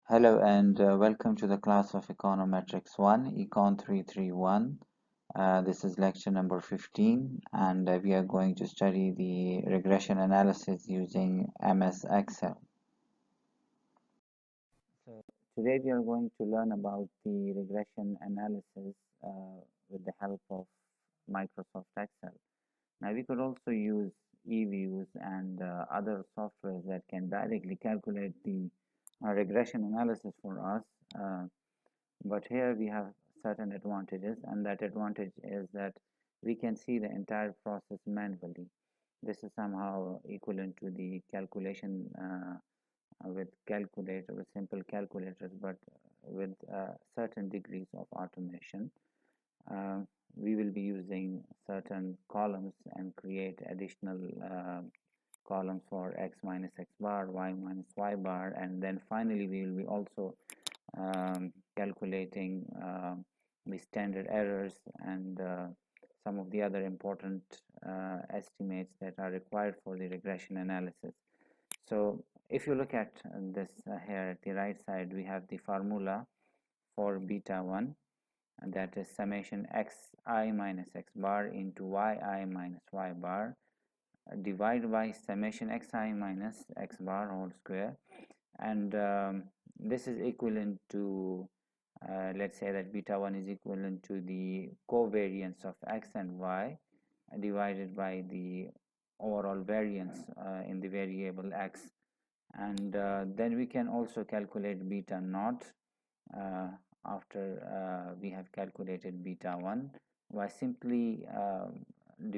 Hello and welcome to the class of Econometrics 1, Econ 331. This is lecture number 15 and we are going to study the regression analysis using MS Excel. So today we are going to learn about the regression analysis with the help of Microsoft Excel. Now we could also use eViews and other softwares that can directly calculate the regression analysis for us. But here we have certain advantages, and that advantage is that we can see the entire process manually. This is somehow equivalent to the calculation with calculator, with simple calculators, but with certain degrees of automation. Uh, we will be using certain columns and create additional columns for x minus x bar, y minus y bar, and then finally we will be also calculating the standard errors and some of the other important estimates that are required for the regression analysis. So if you look at this here at the right side, we have the formula for beta 1, and that is summation xi minus x bar into yi minus y bar divided by summation xi minus x bar whole square, and this is equivalent to let's say that beta 1 is equivalent to the covariance of x and y divided by the overall variance in the variable x, and then we can also calculate beta naught uh, after we have calculated beta 1 by simply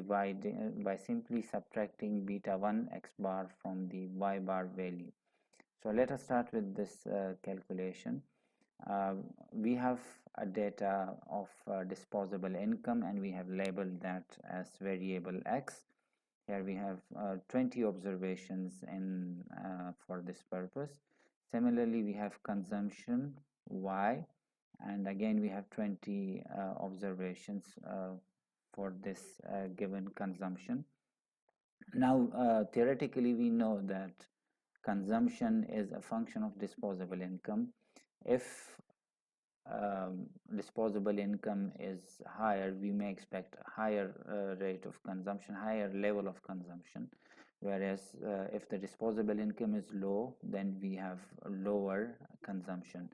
by simply subtracting beta 1 x bar from the y bar value. So let us start with this calculation. We have a data of disposable income, and we have labeled that as variable x. Here we have 20 observations in for this purpose. Similarly, we have consumption y, and again we have 20 observations for this given consumption. Now theoretically we know that consumption is a function of disposable income. If disposable income is higher, we may expect a higher rate of consumption, higher level of consumption, whereas if the disposable income is low, then we have a lower consumption.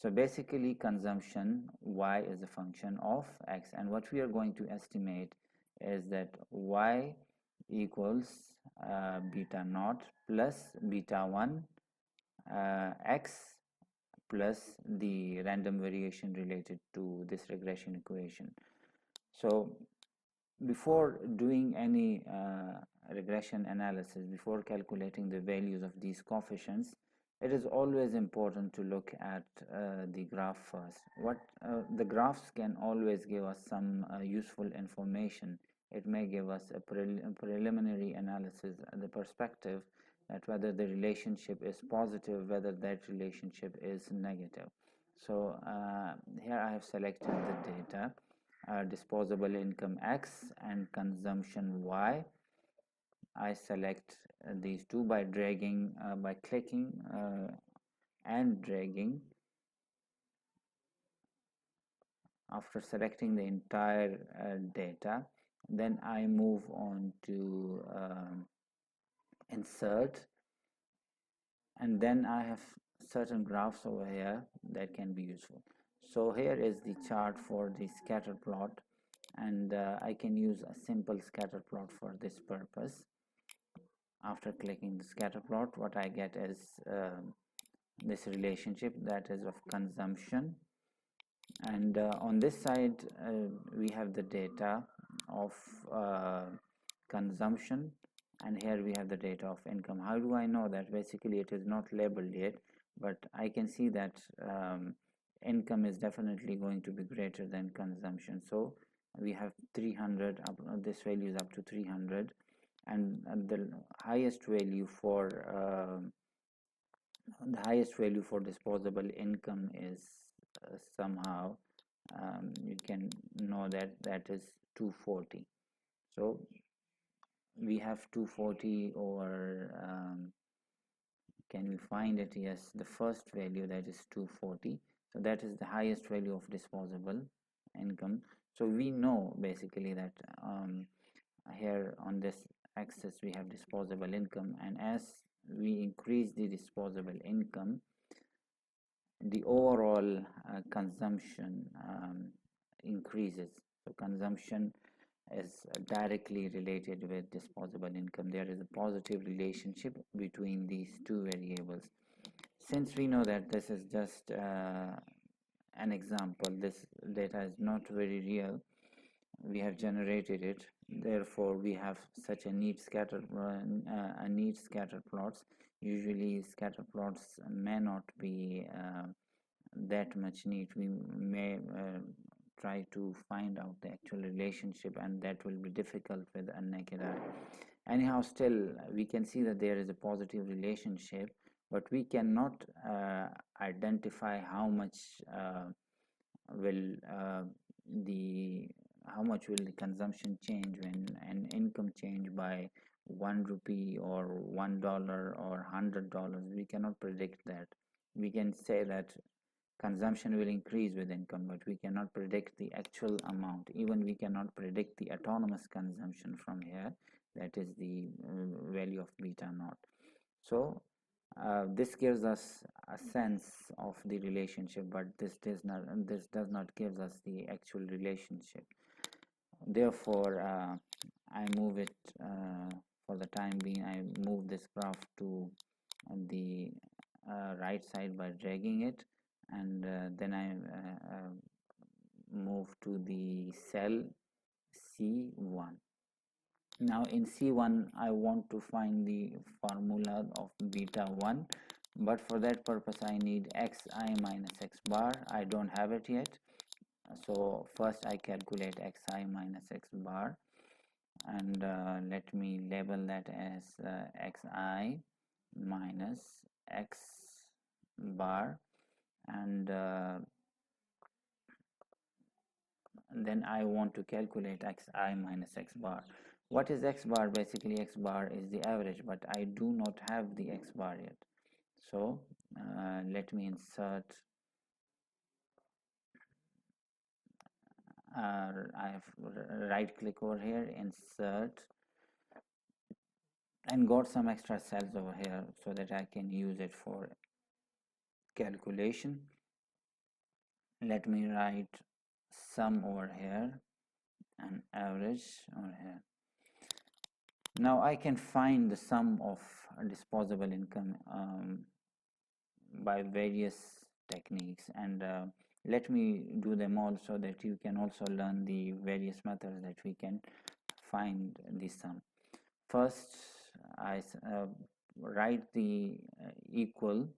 So basically consumption y is a function of x, and what we are going to estimate is that y equals beta naught plus beta 1 x plus the random variation related to this regression equation. So before doing any regression analysis, before calculating the values of these coefficients, it is always important to look at the graph first. The graphs can always give us some useful information. It may give us a preliminary analysis, the perspective that whether the relationship is positive, whether that relationship is negative. So here I have selected the data, disposable income x and consumption y. I select these two by dragging, by clicking and dragging. After selecting the entire data, then I move on to insert, and then I have certain graphs over here that can be useful. So here is the chart for the scatter plot, and I can use a simple scatter plot for this purpose. After clicking the scatter plot, what I get is this relationship that is of consumption, and on this side we have the data of consumption, and here we have the data of income. How do I know that? Basically it is not labeled yet, but I can see that income is definitely going to be greater than consumption. So we have 300 up, this value is up to 300, and the highest value for disposable income is somehow you can know that that is 240. So we have 240 over Can we find it? Yes, the first value, that is 240. So that is the highest value of disposable income. So we know basically that here on this axis we have disposable income, and as we increase the disposable income, the overall consumption increases. So consumption is directly related with disposable income. There is a positive relationship between these two variables. Since we know that this is just an example, this data is not very real, we have generated it, therefore we have such a neat scatter plots. Usually scatter plots may not be that much neat. We may try to find out the actual relationship, and that will be difficult with a naked eye. Anyhow, still we can see that there is a positive relationship, but we cannot identify how much will the how much will the consumption change when an income change by 1 rupee or $1 or $100. We cannot predict that. We can say that consumption will increase with income, but we cannot predict the actual amount. Even we cannot predict the autonomous consumption from here, that is the value of beta naught. So this gives us a sense of the relationship, but this does not give us the actual relationship. Therefore I move it for the time being. I move this graph to the right side by dragging it, and then I move to the cell C1. Now in C1 I want to find the formula of beta 1, but for that purpose I need xi minus x bar. I don't have it yet, so first I calculate xi minus x bar, and let me label that as xi minus x bar, and then I want to calculate xi minus x bar. What is x bar? Basically x bar is the average, but I do not have the x bar yet. So let me insert I have right click over here, insert, and got some extra cells over here so that I can use it for calculation. Let me write sum over here and average over here. Now I can find the sum of disposable income by various techniques, and let me do them all so that you can also learn the various methods that we can find the sum. First I write the equal.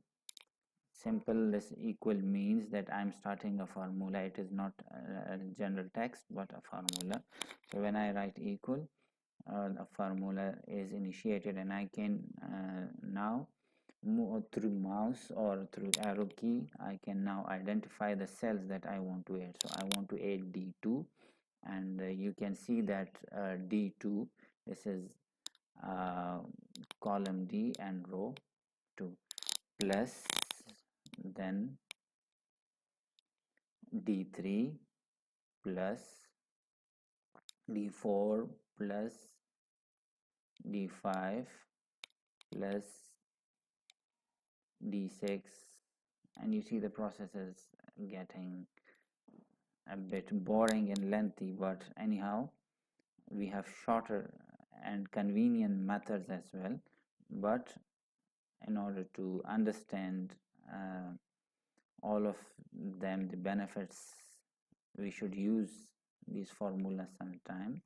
Simple. This equal means that I'm starting a formula. It is not a general text but a formula. So when I write equal, the formula is initiated, and I can now move through mouse or through arrow key. I can now identify the cells that I want to add. So I want to add D2, and you can see that D2, this is column D and row 2, plus then D3 plus D4 plus D5 plus D6, and you see the process is getting a bit boring and lengthy, but anyhow we have shorter and convenient methods as well. But in order to understand all of them, the benefits, we should use these formulas sometime.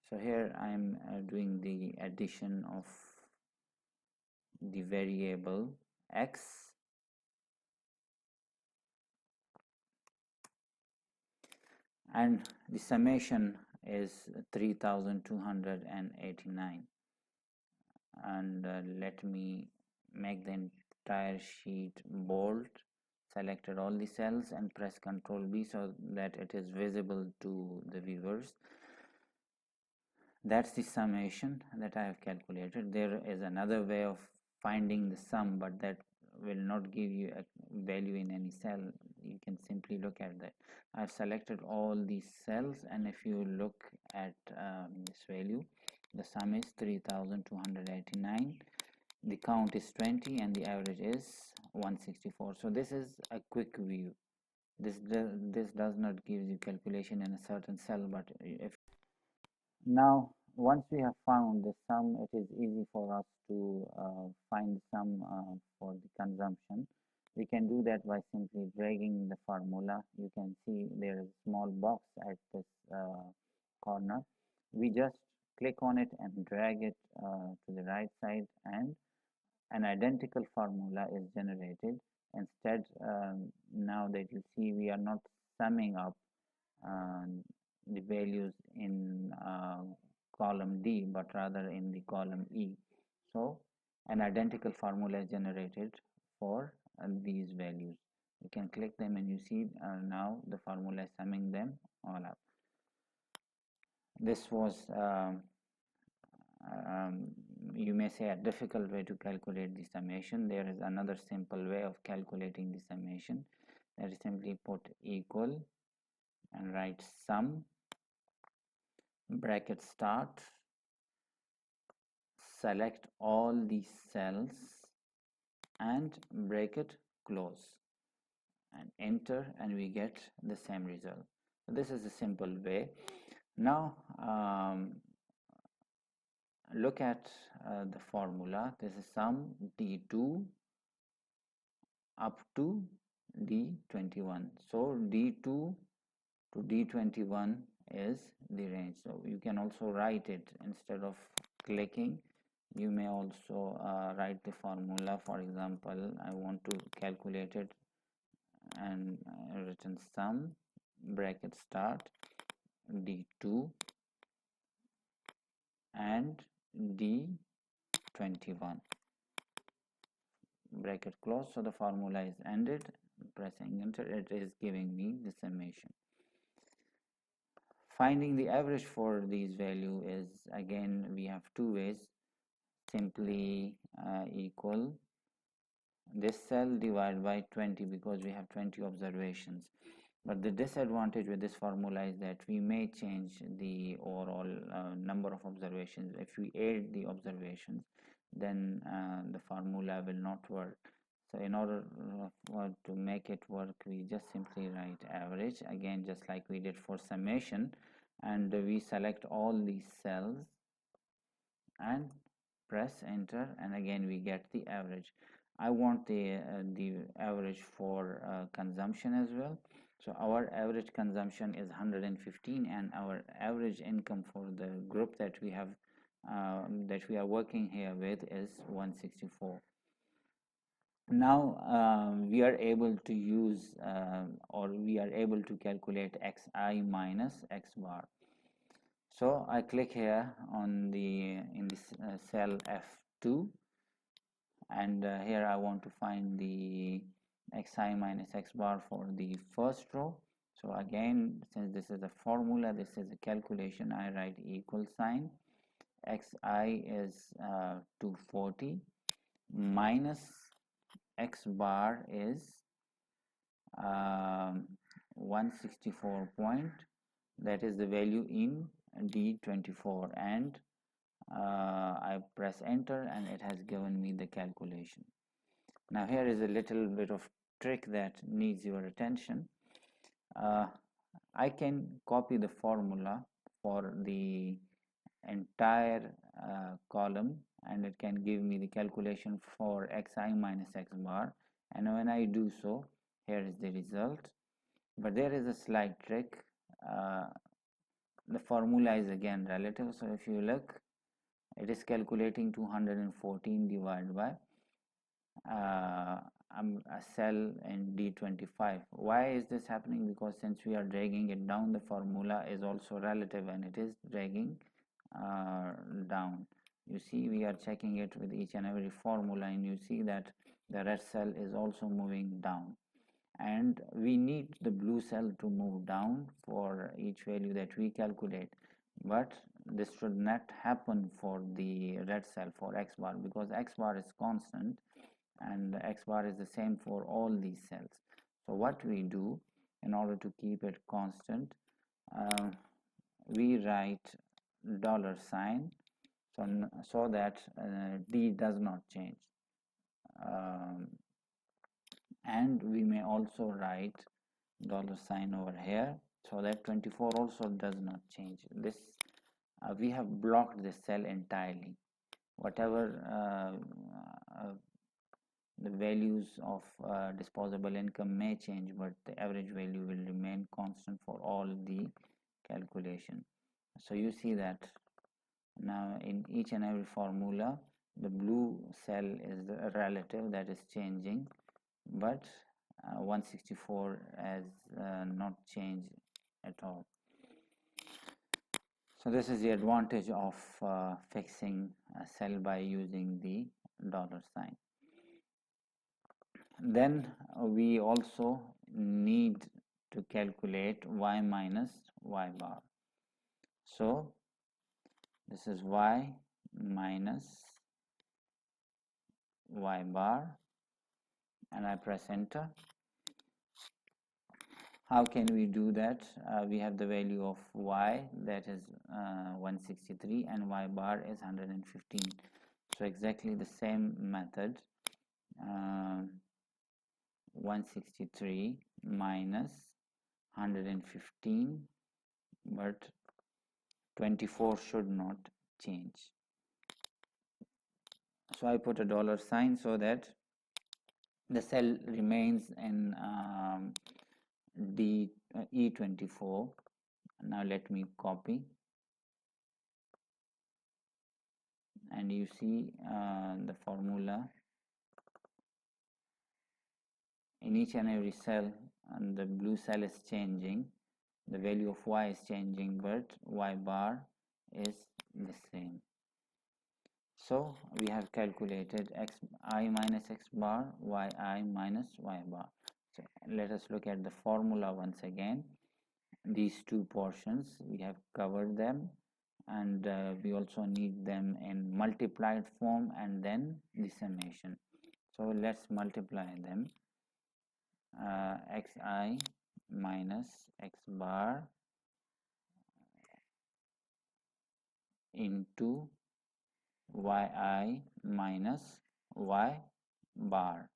So here I am doing the addition of the variable x, and the summation is 3289, and let me make the entire sheet bold. Selected all the cells and press Ctrl B so that it is visible to the viewers. That's the summation that I have calculated. There is another way of finding the sum, but that will not give you a value in any cell. You can simply look at that. I've selected all these cells, and if you look at this value, the sum is 3289, the count is 20, and the average is 164. So this is a quick view. This does not give you calculation in a certain cell, but if now, once we have found the sum, it is easy for us to find the sum for the consumption. We can do that by simply dragging the formula. You can see there is a small box at this corner. We just click on it and drag it to the right side, and an identical formula is generated. Instead, now that you see, we are not summing up uh, the values in column D, but rather in the column E. So an identical formula is generated for these values. You can click them and you see now the formula is summing them all up. This was um, you may say a difficult way to calculate the summation. There is another simple way of calculating the summation. That is simply put equal and write sum, bracket start, select all these cells and bracket close and enter, and we get the same result. So this is a simple way. Now look at the formula. This is sum D2 up to D21. So D2 to D21 is the range. So you can also write it instead of clicking. You may also write the formula. For example, I want to calculate it, and written sum, bracket start, D2 and D21, bracket close. So the formula is ended. Pressing enter, it is giving me the summation. Finding the average for these value is, again, we have two ways. Simply equal this cell divided by 20, because we have 20 observations. But the disadvantage with this formula is that we may change the overall number of observations. If we add the observations, then the formula will not work. So in order to make it work, we just simply write average, again just like we did for summation, and we select all these cells and press enter, and again we get the average. I want the average for consumption as well. So our average consumption is 115, and our average income for the group that we have that we are working here with is 164. Now we are able to use or we are able to calculate xi minus x bar. So I click here on the in this cell F2, and here I want to find the xi minus x bar for the first row. So again, since this is a formula, this is a calculation, I write equal sign. Xi is 240 minus x bar is 164 point, that is the value in D24, and I press enter, and it has given me the calculation. Now here is a little bit of trick that needs your attention. I can copy the formula for the entire column, and it can give me the calculation for xi minus x bar, and when I do so, here is the result. But there is a slight trick. The formula is again relative, so if you look, it is calculating 214 divided by a cell in D25. Why is this happening? Because since we are dragging it down, the formula is also relative, and it is dragging down. You see, we are checking it with each and every formula, and you see that the red cell is also moving down, and we need the blue cell to move down for each value that we calculate. But this should not happen for the red cell for x bar, because x bar is constant and x bar is the same for all these cells. So what we do in order to keep it constant, we write $sign, so that d does not change, um, and we may also write $sign over here so that 24 also does not change. This we have blocked this cell entirely. Whatever the values of disposable income may change, but the average value will remain constant for all the calculation. So you see that now in each and every formula the blue cell is the relative that is changing, but 164 has not changed at all. So this is the advantage of fixing a cell by using the $sign. Then we also need to calculate y minus y bar. So this is y minus y bar, and I press enter. How can we do that? We have the value of y, that is 163, and y bar is 115. So exactly the same method, 163 minus 115, but 24 should not change. So I put a $sign so that the cell remains in E24. Now let me copy, and you see the formula in each and every cell, and the blue cell is changing, the value of y is changing, but y bar is the same. So we have calculated xi minus x bar, yi minus y bar. So let us look at the formula once again. These two portions we have covered them, and we also need them in multiplied form and then the summation. So let's multiply them. Xi minus x bar into yi minus y bar.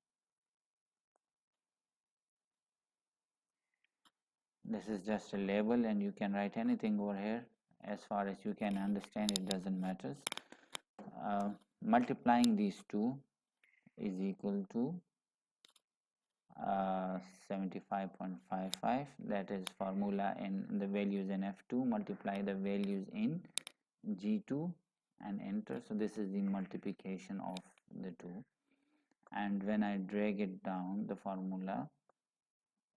This is just a label, and you can write anything over here. As far as you can understand, it doesn't matter. Multiplying these two is equal to 75.55. That is formula in the values in F2, multiply the values in G2 and enter. So this is the multiplication of the two, and when I drag it down, the formula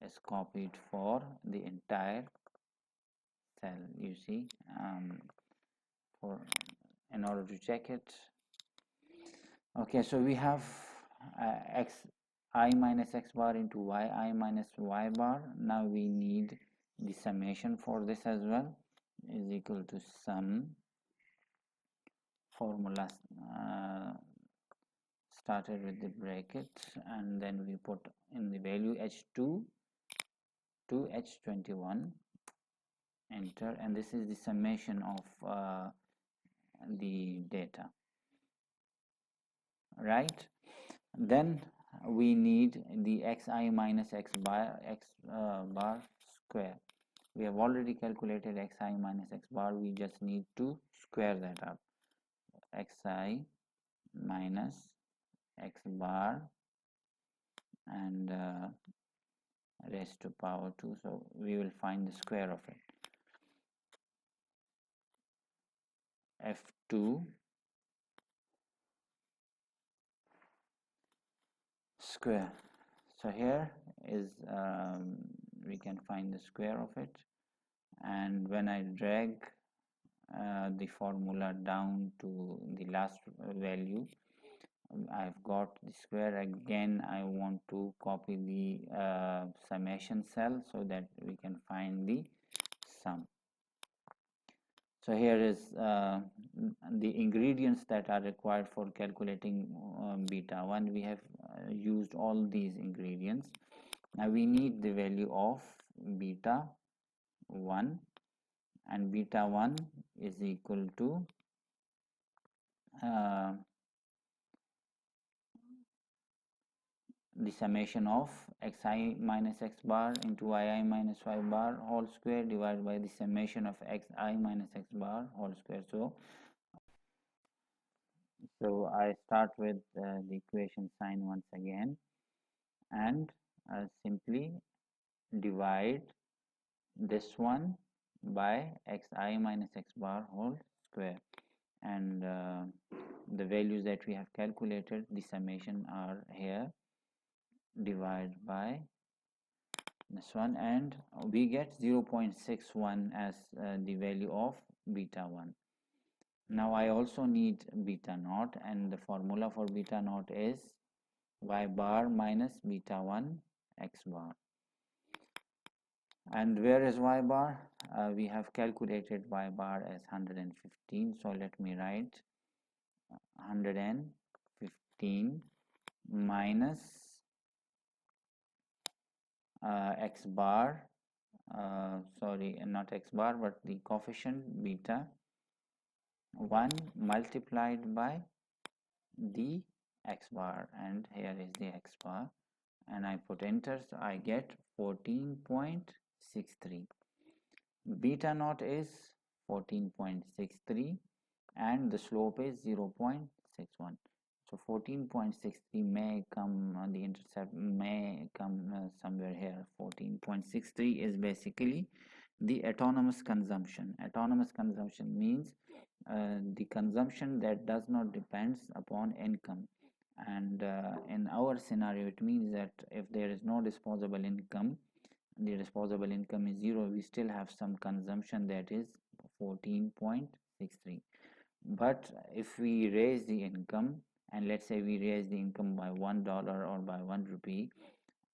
is copied for the entire cell. You see, in order to check it. Okay, so we have xi minus x bar into yi minus y bar. Now we need the summation for this as well, is equal to sum, formula started with the bracket, and then we put in the value h2 to h21, enter, and this is the summation of the data, right? Then we need the xi minus x bar square. We have already calculated xi minus x bar, we just need to square that up. Xi minus x bar and raised to power 2, so we will find the square of it. F2 square. So here is we can find the square of it, and when I drag the formula down to the last value, I've got the square. Again, I want to copy the summation cell so that we can find the sum. So here is the ingredients that are required for calculating beta 1. We have used all these ingredients. Now we need the value of beta 1, and beta 1 is equal to the summation of xi minus x bar into yi minus y bar whole square divided by the summation of xi minus x bar whole square. So I start with the equation sign once again, and simply divide this one by xi minus x bar whole square, and the values that we have calculated, the summation are here, divide by this one, and we get 0.61 as the value of beta 1. Now I also need beta naught, and the formula for beta naught is y bar minus beta 1 x bar. And where is y bar? We have calculated y bar as 115, so let me write 115 minus x bar, sorry, not x bar, but the coefficient beta 1 multiplied by the x bar, and here is the x bar, and I put enter, so I get 14.63. Beta naught is 14.63 and the slope is 0.61. So 14.63 may come, the intercept may come somewhere here. 14.63 is basically the autonomous consumption. Autonomous consumption means the consumption that does not depends upon income, and in our scenario it means that if there is no disposable income, the disposable income is zero, we still have some consumption, that is 14.63. But if we raise the income, and let's say we raise the income by $1 or by 1 rupee,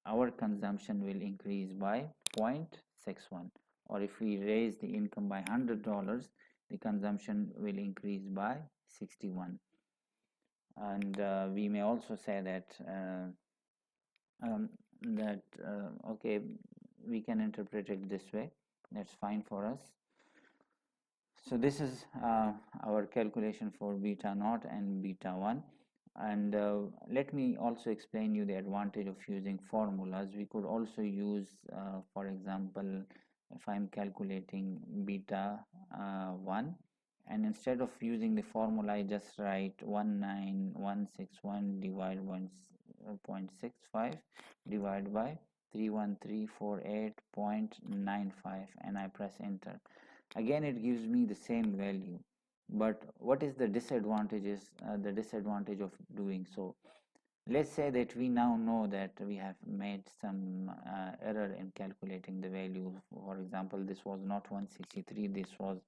our consumption will increase by 0.61. Or if we raise the income by $100, the consumption will increase by 61. And we may also say that okay, we can interpret it this way, that's fine for us. So this is our calculation for beta naught and beta 1, and let me also explain you the advantage of using formulas. We could also use for example, if I'm calculating beta 1, and instead of using the formula I just write 19161 divided 1.65 divided by 31348.95, and I press enter. Again it gives me the same value, but what is the disadvantages, the disadvantage of doing so? Let's say that we now know that we have made some error in calculating the value. For example, this was not 163, this was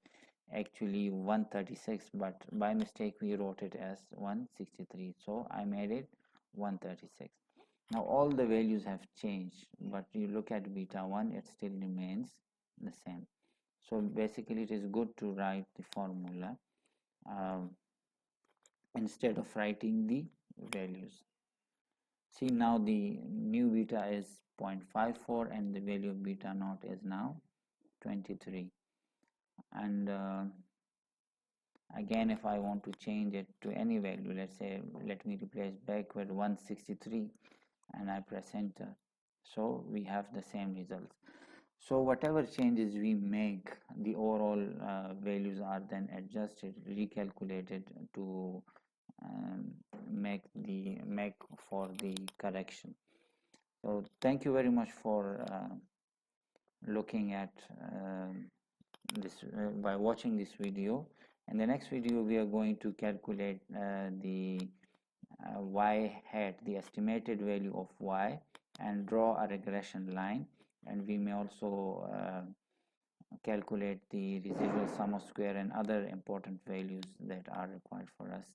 actually 136, but by mistake we wrote it as 163, so I made it 136. Now all the values have changed, but you look at beta 1, it still remains the same. So basically it is good to write the formula instead of writing the values. See, now the new beta is 0.54 and the value of beta naught is now 23. And again, if I want to change it to any value, let's say, let me replace back with 163 and I press enter. So we have the same results. So whatever changes we make, the overall values are then adjusted, recalculated to make for the correction. So thank you very much for looking at this by watching this video. In the next video we are going to calculate the y hat, the estimated value of y, and draw a regression line, and we may also calculate the residual sum of square and other important values that are required for us.